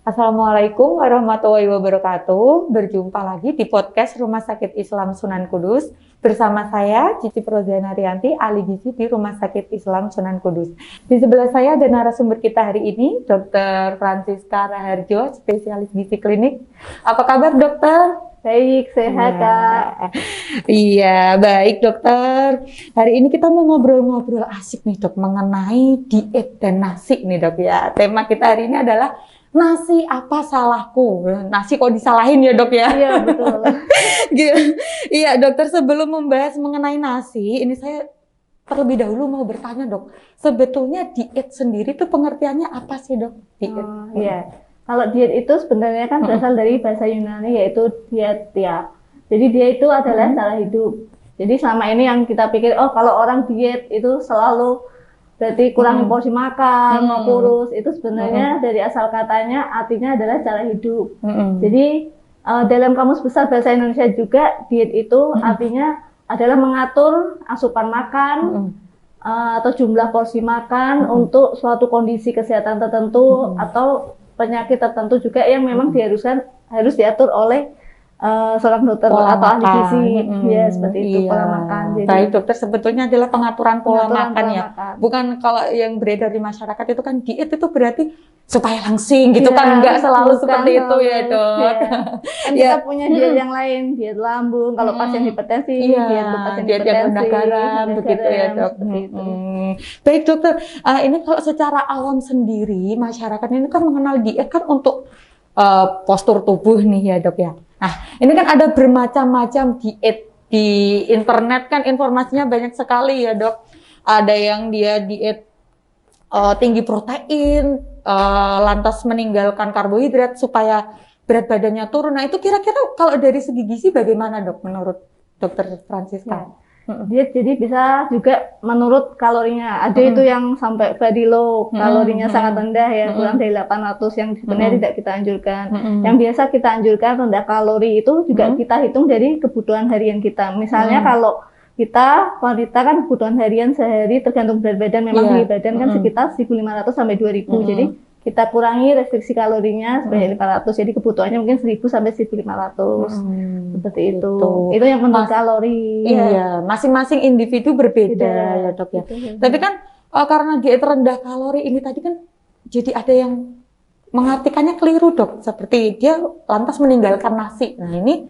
Assalamualaikum warahmatullahi wabarakatuh. Berjumpa lagi di podcast Rumah Sakit Islam Sunan Kudus. Bersama saya, Cici Prozana Rianti, ahli gizi di Rumah Sakit Islam Sunan Kudus. Di sebelah saya ada narasumber kita hari ini, Dr. Francisca Raharjo, spesialis gizi klinik. Apa kabar, dokter? Baik, sehat Kak. Iya, baik dokter. Hari ini kita mau ngobrol-ngobrol asik nih dok, mengenai diet dan nasi nih dok ya. Tema kita hari ini adalah nasi apa salahku? Nasi kok disalahin ya dok ya? Iya betul. Iya dokter, sebelum membahas mengenai nasi, ini saya terlebih dahulu mau bertanya dok. Sebetulnya diet sendiri itu pengertiannya apa sih dok? Diet. Iya. Kalau diet itu sebenarnya kan berasal dari bahasa Yunani yaitu dietia. Jadi dia itu adalah cara hidup. Jadi selama ini yang kita pikir, oh kalau orang diet itu selalu berarti kurangi porsi makan, mau kurus. Itu sebenarnya dari asal katanya artinya adalah cara hidup. Jadi dalam Kamus Besar Bahasa Indonesia juga diet itu artinya adalah mengatur asupan makan atau jumlah porsi makan untuk suatu kondisi kesehatan tertentu atau penyakit tertentu juga yang memang harus diatur oleh seorang dokter pola atau ahli gizi. Ya, seperti itu iya. pola makan. Jadi, baik dokter, sebetulnya adalah pengaturan pola makan pola ya. makan. Bukan kalau yang beredar di masyarakat itu kan diet itu berarti supaya langsing gitu Ya, kan, enggak selalu bukan seperti itu ya dok. Ya. Kan kita punya diet yang lain, diet lambung kalau pasien hipertensi, diet untuk pasien diet yang rendah garam begitu ya dok. Baik dokter, ini kalau secara awam sendiri masyarakat ini kan mengenal diet kan untuk postur tubuh nih ya dok ya. Nah ini kan ada bermacam-macam diet di internet kan, informasinya banyak sekali ya dok. Ada yang dia diet tinggi protein, lantas meninggalkan karbohidrat supaya berat badannya turun. Nah itu kira-kira kalau dari segi gizi bagaimana dok menurut dokter Francisca? Diet jadi bisa juga menurut kalorinya. Ada itu yang sampai body low, kalorinya sangat rendah ya, kurang dari 800 yang sebenarnya tidak kita anjurkan. Yang biasa kita anjurkan rendah kalori itu juga kita hitung dari kebutuhan harian kita. Misalnya kalau kita wanita kan kebutuhan harian sehari tergantung berat badan, memang tinggi badan kan sekitar 1.500 sampai 2.000. Jadi kita kurangi restriksi kalorinya sebanyak 500, jadi kebutuhannya mungkin 1.000 sampai 1.500. Seperti itu. Itu yang menurut kalori. Iya, masing-masing individu berbeda ya dok ya. Tapi kan karena diet rendah kalori ini tadi kan jadi ada yang mengartikannya keliru dok. Seperti dia lantas meninggalkan nasi. Nah ini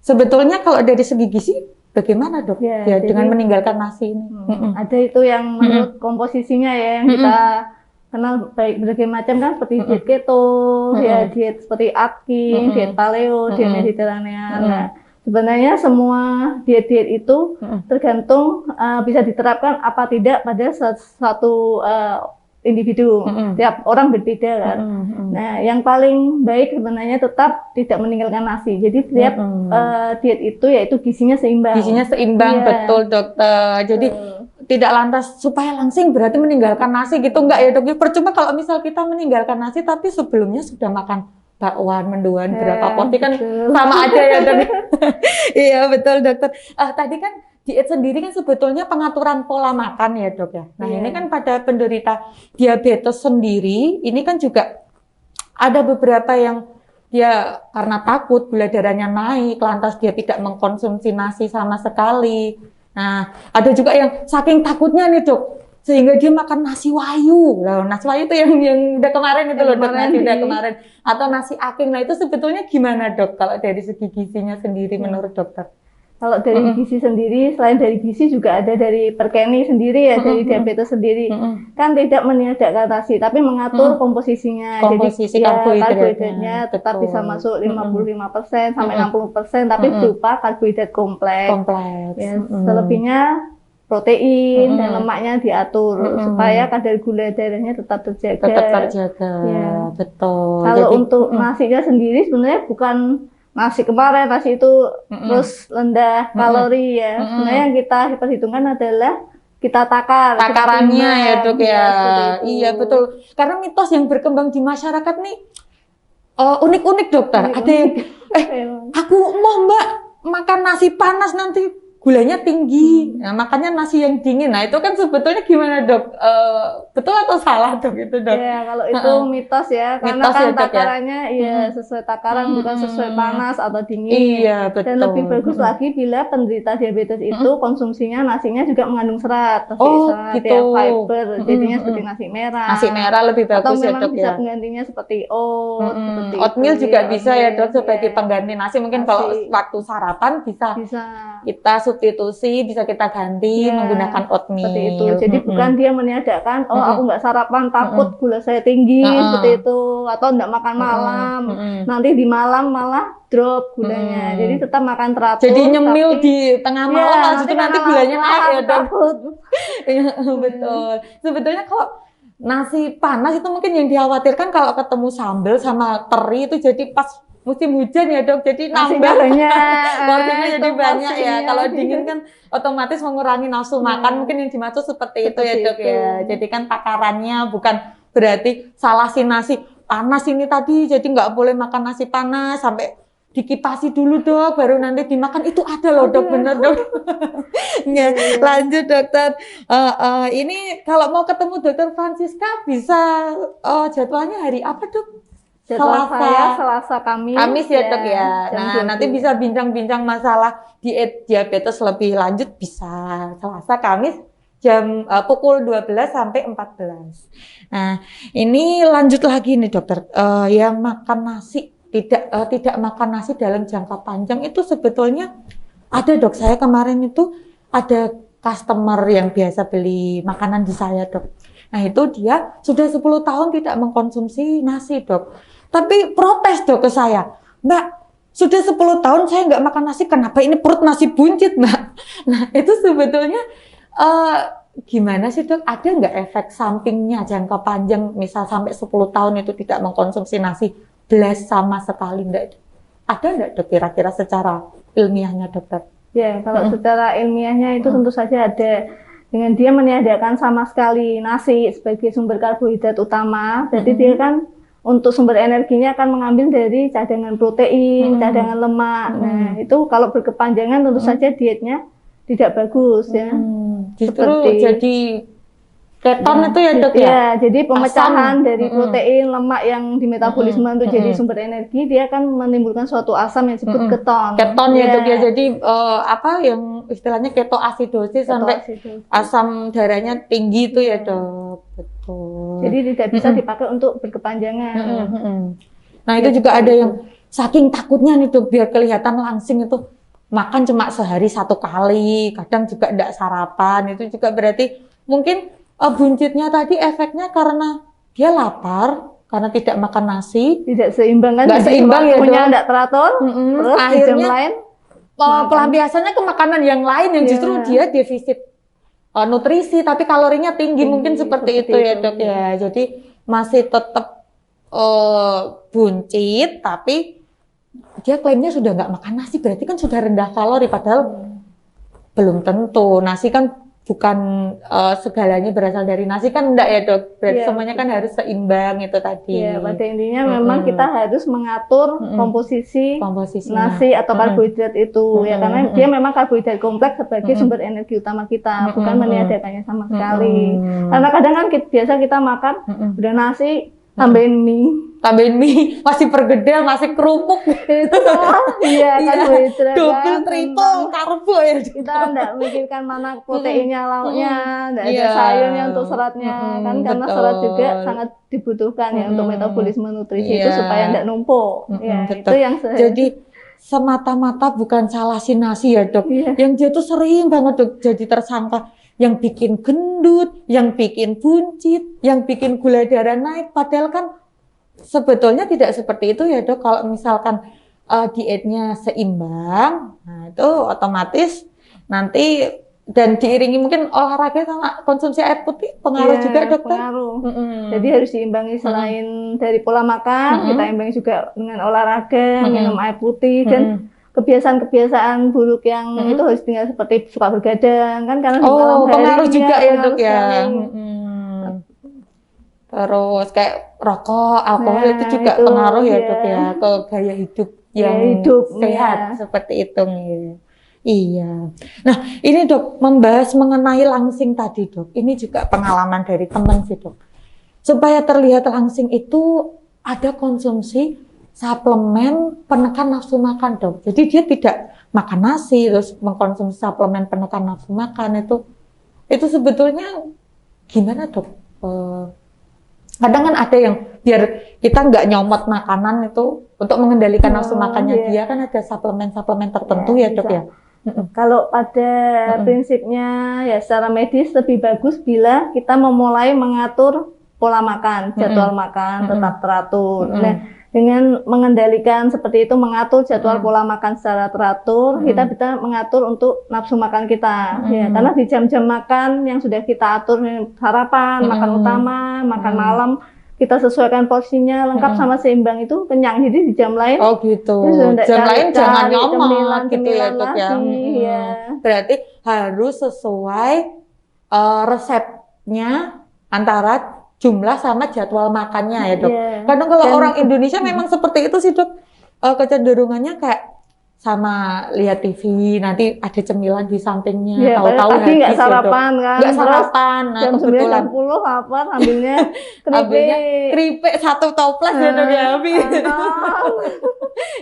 sebetulnya kalau dari segi gizi bagaimana dok? Ya, dengan meninggalkan nasi ini. Ada itu yang menurut komposisinya ya yang kita kenal baik berbagai macam kan, seperti diet keto, ya diet seperti Atkins, diet paleo, diet Mediterranean. Nah, sebenarnya semua diet-diet itu tergantung bisa diterapkan apa tidak pada satu individu. Tiap orang berbeda kan. Nah, yang paling baik sebenarnya tetap tidak meninggalkan nasi. Jadi tiap diet itu yaitu gizinya seimbang. Gizinya seimbang, betul dokter. Jadi tidak lantas supaya langsing berarti meninggalkan nasi gitu, enggak ya dok? Percuma kalau misal kita meninggalkan nasi tapi sebelumnya sudah makan bakwan, mendoan, berapa porsi kan sama aja ya dok. Iya betul dokter. Tadi kan diet sendiri kan sebetulnya pengaturan pola makan ya dok ya. Nah ini kan pada penderita diabetes sendiri, ini kan juga ada beberapa yang dia karena takut gula darahnya naik, lantas dia tidak mengkonsumsi nasi sama sekali. Nah, ada juga yang saking takutnya nih dok, sehingga dia makan nasi wayu. Loh, nasi wayu itu yang udah kemarin itu loh dok, nasi udah kemarin. Atau nasi aking. Nah itu sebetulnya gimana dok kalau dari segi gizinya sendiri menurut dokter? Kalau dari gizi sendiri, selain dari gizi juga ada dari Perkeni sendiri ya, dari diabetes sendiri. Kan tidak meniadakan nasi, tapi mengatur komposisinya. Komposisi jadi karbohidratnya tetap bisa masuk 55% sampai 60%, tapi berupa karbohidrat kompleks. Ya, selebihnya protein dan lemaknya diatur supaya kadar gula darahnya tetap terjaga. Tetap terjaga, ya. Betul. Kalau untuk nasinya sendiri sebenarnya bukan nasi kemarin, nasi itu terus rendah kalori ya. Sebenarnya yang kita perhitungkan adalah kita takarannya ya dok ya. Iya betul. Karena mitos yang berkembang di masyarakat nih unik-unik dokter. Ada yang aku mau mbak makan nasi panas nanti gulanya tinggi. Nah, makanya nasi yang dingin. Nah, itu kan sebetulnya gimana, Dok? Betul atau salah, Dok, itu, Dok? Ya, kalau itu mitos ya, karena Mitos kan ya, Dok, ya? takarannya ya sesuai takaran, bukan sesuai panas atau dingin. Iya, betul. Dan lebih bagus lagi bila penderita diabetes itu konsumsinya nasinya juga mengandung serat, serat gitu. ya, fiber, jadinya seperti nasi merah. Nasi merah lebih bagus atau ya, memang Dok, bisa ya? penggantinya seperti oat, seperti Oatmeal itu, juga ya, bisa ya, oatmeal, Dok, sebagai ya. pengganti nasi. Mungkin Nasi. kalau waktu sarapan bisa kita substitusi, bisa kita ganti menggunakan oatmeal. Seperti itu. Jadi bukan dia meniadakan, aku nggak sarapan takut gula saya tinggi, seperti itu, atau nggak makan malam, nanti di malam malah drop gulanya. Jadi tetap makan teratur. Jadi nyemil di tengah malam, nanti gulanya naik ya, Dok. Betul. Sebetulnya kalau nasi panas itu mungkin yang dikhawatirkan kalau ketemu sambal sama teri itu jadi pas musim hujan ya, Dok, jadi nambah porsinya jadi banyak ya. Kalau dingin kan otomatis mengurangi nafsu makan, mungkin yang dimaksud seperti itu ya, Dok, ya. Jadi kan takarannya bukan berarti salah si nasi panas ini tadi, jadi nggak boleh makan nasi panas sampai dikipasi dulu, Dok, baru nanti dimakan. Itu ada loh, Dok, bener, Dok. Lanjut, Dokter. Ini kalau mau ketemu Dokter Francisca bisa jadwalnya hari apa, Dok? Jadwal saya Selasa Kamis ya, Dok, ya. Nah, nanti bisa bincang-bincang masalah diabetes lebih lanjut bisa Selasa Kamis jam pukul 12 sampai 14. Nah, ini lanjut lagi nih, Dokter. Yang makan nasi tidak makan nasi dalam jangka panjang itu sebetulnya ada, Dok. Saya kemarin itu ada customer yang biasa beli makanan di saya, Dok. Nah, itu dia sudah 10 tahun tidak mengkonsumsi nasi, Dok. Tapi protes, Dok, ke saya, Mbak, sudah 10 tahun saya nggak makan nasi, kenapa ini perut masih buncit, Mbak? Nah, itu sebetulnya gimana sih, Dok? Ada nggak efek sampingnya jangka panjang, misal sampai 10 tahun itu tidak mengkonsumsi nasi, belas sama sekali enggak? Ada nggak, Dok, kira-kira secara ilmiahnya, Dokter? Ya, kalau secara ilmiahnya itu tentu saja ada. Dengan dia meniadakan sama sekali nasi sebagai sumber karbohidrat utama, jadi dia kan untuk sumber energinya akan mengambil dari cadangan protein, cadangan lemak. Nah, itu kalau berkepanjangan tentu saja dietnya tidak bagus ya. Justru jadi keton itu ya, Dok, ya? Ya, jadi pemecahan dari protein, lemak yang dimetabolisme untuk jadi sumber energi, dia akan menimbulkan suatu asam yang disebut keton. Keton ya, Dok, ya. Jadi apa yang istilahnya ketoasidosis sampai asam darahnya tinggi itu ya, Dok. Betul. Jadi tidak bisa dipakai untuk berkepanjangan. Nah, itu juga ada yang saking takutnya nih, Dok, biar kelihatan langsing itu makan cuma sehari 1 kali, kadang juga enggak sarapan. Itu juga berarti mungkin buncitnya tadi efeknya karena dia lapar, karena tidak makan nasi, tidak seimbang kan? Nggak seimbang ya, Dok. Tidak teratur, terus akhirnya di jam lain pelampiasannya ke makanan yang lain yang justru dia defisit nutrisi, tapi kalorinya tinggi mungkin seperti itu ya, Dok, ya. Jadi masih tetap buncit, tapi dia klaimnya sudah nggak makan nasi, berarti kan sudah rendah kalori, padahal belum tentu. Nasi kan bukan segalanya berasal dari nasi kan, enggak ya, Dok? Berarti semuanya kan harus seimbang itu tadi. Ya, pada intinya memang kita harus mengatur komposisi nasi atau karbohidrat itu ya, karena dia memang karbohidrat kompleks sebagai sumber energi utama kita, bukan meniadakannya sama sekali. Karena kadang kan biasa kita makan udah nasi tambahin mie, masih pergedel, masih kerupuk itu semua. Iya, karbohidrat double triple karbo ya. Kita enggak mikirkan mana proteinnya, lauknya, enggak ada sayurnya untuk seratnya kan, karena serat juga sangat dibutuhkan ya untuk metabolisme nutrisi itu supaya enggak numpuk. Ya, itu yang jadi semata-mata bukan salah si nasi ya, Dok. Yang dia tuh sering banget, Dok, jadi tersangka yang bikin gendut, yang bikin buncit, yang bikin gula darah naik, padahal kan sebetulnya tidak seperti itu ya, Dok. Kalau misalkan dietnya seimbang, nah itu otomatis nanti, dan diiringi mungkin olahraga sama konsumsi air putih pengaruh juga, Dokter. Pengaruh. Jadi harus diimbangi selain dari pola makan, kita imbangi juga dengan olahraga, minum air putih, dan kebiasaan-kebiasaan buruk yang itu harus tinggal, seperti suka bergadang kan, karena di malam hari pengaruh juga ya, Dok, ya. Terus kayak rokok, alkohol itu juga pengaruh ya, Dok, ya, ke gaya hidup yang sehat seperti itu nih. Iya. Nah, ini Dok, membahas mengenai langsing tadi Dok. Ini juga pengalaman dari teman sih Dok. Supaya terlihat langsing itu ada konsumsi suplemen penekan nafsu makan Dok. Jadi dia tidak makan nasi terus mengkonsumsi suplemen penekan nafsu makan itu sebetulnya gimana Dok? Kadang kan ada yang biar kita nggak nyomot makanan itu untuk mengendalikan nafsu makannya dia kan ada suplemen-suplemen tertentu ya Dok ya. Kalau pada prinsipnya ya secara medis lebih bagus bila kita memulai mengatur pola makan, jadwal makan tetap teratur. Nah, dengan mengendalikan seperti itu, mengatur jadwal pola makan secara teratur, kita bisa mengatur untuk nafsu makan kita. Ya, karena di jam-jam makan yang sudah kita atur, sarapan, makan utama, makan malam, kita sesuaikan porsinya lengkap sama seimbang itu kenyang. Jadi di jam lain gitu. Jam lain jangan nyomot gitu ya Dok ya. Ya. Berarti harus sesuai resepnya antara jumlah sama jadwal makannya ya Dok. Kadang kalau orang Indonesia memang seperti itu sih Dok. Kecenderungannya kayak sama lihat TV nanti ada cemilan di sampingnya, tahu-tahu tadi nggak sarapan ya, kan, nggak sarapan, nah jam kebetulan 9.10 lapar ambilnya keripik satu toples ya Dok ya habis.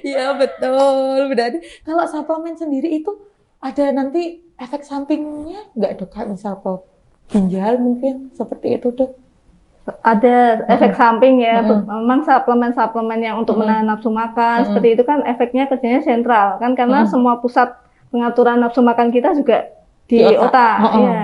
Iya betul. Berarti kalau suplemen sendiri itu ada nanti efek sampingnya nggak Dok? Kayak misal ke ginjal mungkin seperti itu Dok? Ada efek samping ya, memang suplemen-suplemen yang untuk menahan nafsu makan seperti itu kan efeknya kerjanya sentral kan karena semua pusat pengaturan nafsu makan kita juga di otak. Ya.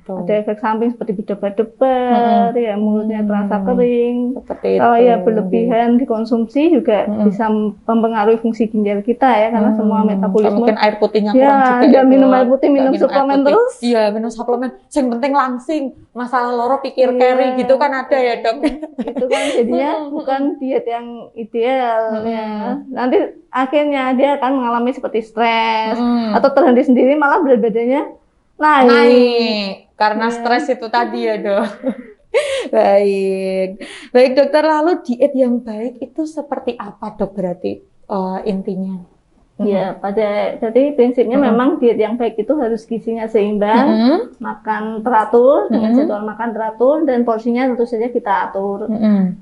Ada efek samping seperti berdebar-debar, ya mulutnya terasa kering. Kalau ya berlebihan dikonsumsi juga bisa mempengaruhi fungsi ginjal kita ya karena semua metabolisme. Mungkin air putihnya kurang juga. Ya, minum air putih, minum suplemen terus. Iya, minum suplemen. Yang penting langsing, masalah loro pikir carry gitu kan ada ya Dok. Itu kan jadinya bukan diet yang ideal ya. Nanti akhirnya dia akan mengalami seperti stres atau terhenti sendiri malah berat badannya naik. Karena stres itu tadi ya Dok. Baik dokter, lalu diet yang baik itu seperti apa Dok berarti intinya? Ya, jadi prinsipnya memang diet yang baik itu harus gizinya seimbang, makan teratur, dengan jadwal makan teratur, dan porsinya tentu saja kita atur.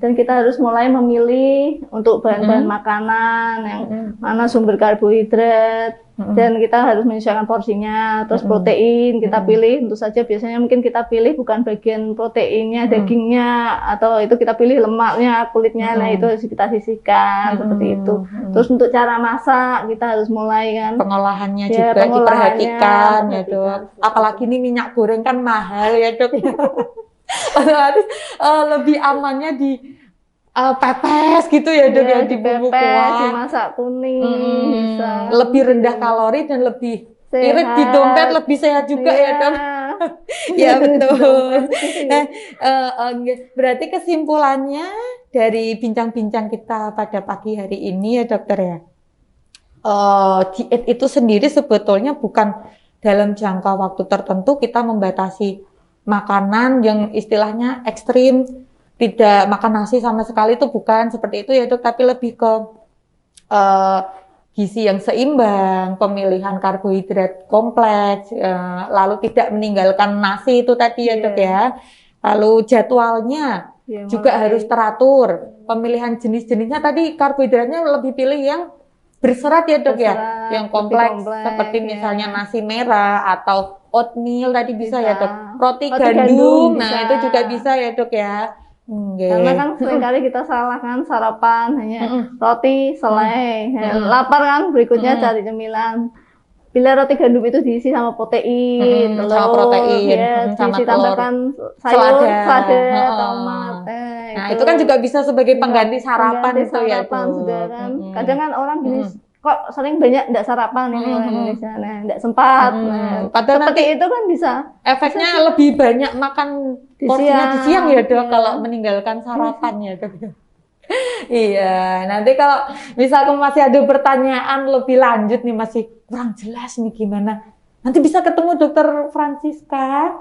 Dan kita harus mulai memilih untuk bahan-bahan makanan, yang mana sumber karbohidrat, dan kita harus menyesuaikan porsinya. Terus protein kita pilih, tentu saja biasanya mungkin kita pilih bukan bagian proteinnya, dagingnya, atau itu kita pilih lemaknya, kulitnya, nah itu harus kita sisihkan, seperti itu. Terus untuk cara masak, kita harus mulai kan. Pengolahannya juga diperhatikan ya Dok. Apalagi ini minyak goreng kan mahal ya Dok. Otomatis lebih amannya di pepes gitu ya Dok ya, di bumbu kuah, dimasak kuning, bisa. Lebih rendah kalori dan lebih irit di dompet, lebih sehat juga ya Dok. Ya betul. Nah, berarti kesimpulannya dari bincang-bincang kita pada pagi hari ini ya Dokter ya, diet itu sendiri sebetulnya bukan dalam jangka waktu tertentu kita membatasi makanan yang istilahnya ekstrim, tidak makan nasi sama sekali, itu bukan seperti itu ya Dok, tapi lebih ke gizi yang seimbang, pemilihan karbohidrat kompleks, lalu tidak meninggalkan nasi itu tadi ya Dok ya, lalu jadwalnya juga harus teratur, pemilihan jenis-jenisnya tadi karbohidratnya lebih pilih yang berserat ya Dok ya, yang kompleks seperti misalnya nasi merah atau oatmeal tadi bisa ya Dok, roti gandum, nah itu juga bisa ya Dok ya. Karena kan seringkali kita salah kan, sarapan hanya roti, selai, lapar kan berikutnya cari cemilan. Bila roti gandum itu diisi sama protein, sama protein, sama diisi tambahkan sayur, selada, tomat. Nah itu kan juga bisa sebagai pengganti sarapan itu ya sudah kan. Kadang kan orang gini, kok sering banyak enggak sarapan ini orang Indonesia, nah enggak sempat. Padahal seperti nanti itu kan bisa. Efeknya lebih banyak makan porsinya di siang ya Dok, kalau meninggalkan sarapan ya Dok. Iya, nanti kalau misalkan masih ada pertanyaan lebih lanjut nih, masih kurang jelas nih gimana, nanti bisa ketemu Dokter Francisca,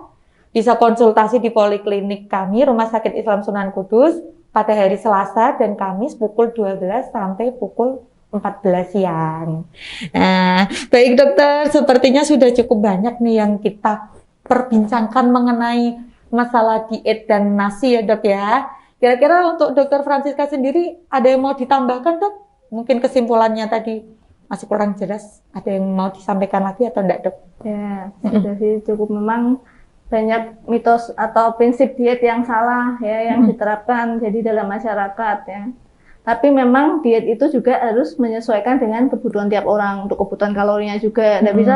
bisa konsultasi di poliklinik kami Rumah Sakit Islam Sunan Kudus pada hari Selasa dan Kamis pukul 12 sampai pukul 14 siang. Nah, baik dokter, sepertinya sudah cukup banyak nih yang kita perbincangkan mengenai masalah diet dan nasi ya dok ya. Kira-kira untuk dokter Francisca sendiri ada yang mau ditambahkan dok? Mungkin kesimpulannya tadi masih kurang jelas. Ada yang mau disampaikan lagi atau enggak dok? Ya, sudah sih cukup. Memang banyak mitos atau prinsip diet yang salah ya yang diterapkan jadi dalam masyarakat ya. Tapi memang diet itu juga harus menyesuaikan dengan kebutuhan tiap orang, untuk kebutuhan kalorinya juga. Nggak bisa,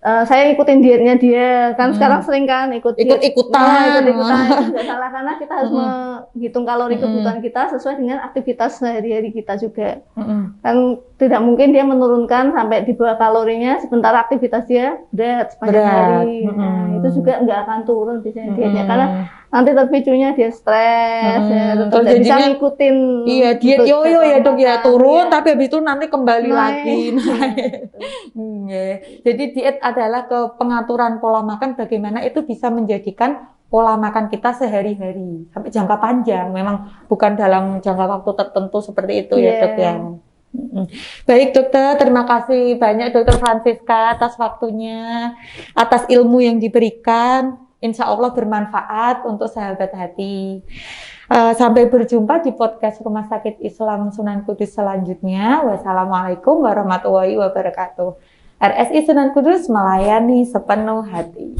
saya ikutin dietnya dia, kan sekarang sering kan ikut-ikutan. Itu juga salah, karena kita harus menghitung kalori kebutuhan kita sesuai dengan aktivitas sehari-hari kita juga. Kan tidak mungkin dia menurunkan sampai di bawah kalorinya, sementara aktivitas dia berat sepanjang hari. Nah, itu juga nggak akan turun biasanya dietnya, karena nanti terpicunya dia stres, ya, tidak bisa ngikutin. Iya, diet yoyo ya dok ya, turun tapi habis itu nanti kembali lagi. Jadi diet adalah pengaturan pola makan, bagaimana itu bisa menjadikan pola makan kita sehari-hari sampai jangka panjang. Memang bukan dalam jangka waktu tertentu seperti itu ya dok ya. Baik dokter, terima kasih banyak dokter Francisca atas waktunya, atas ilmu yang diberikan. Insya Allah bermanfaat untuk sahabat hati. Sampai berjumpa di podcast Rumah Sakit Islam Sunan Kudus selanjutnya. Wassalamualaikum warahmatullahi wabarakatuh. RSI Sunan Kudus melayani sepenuh hati.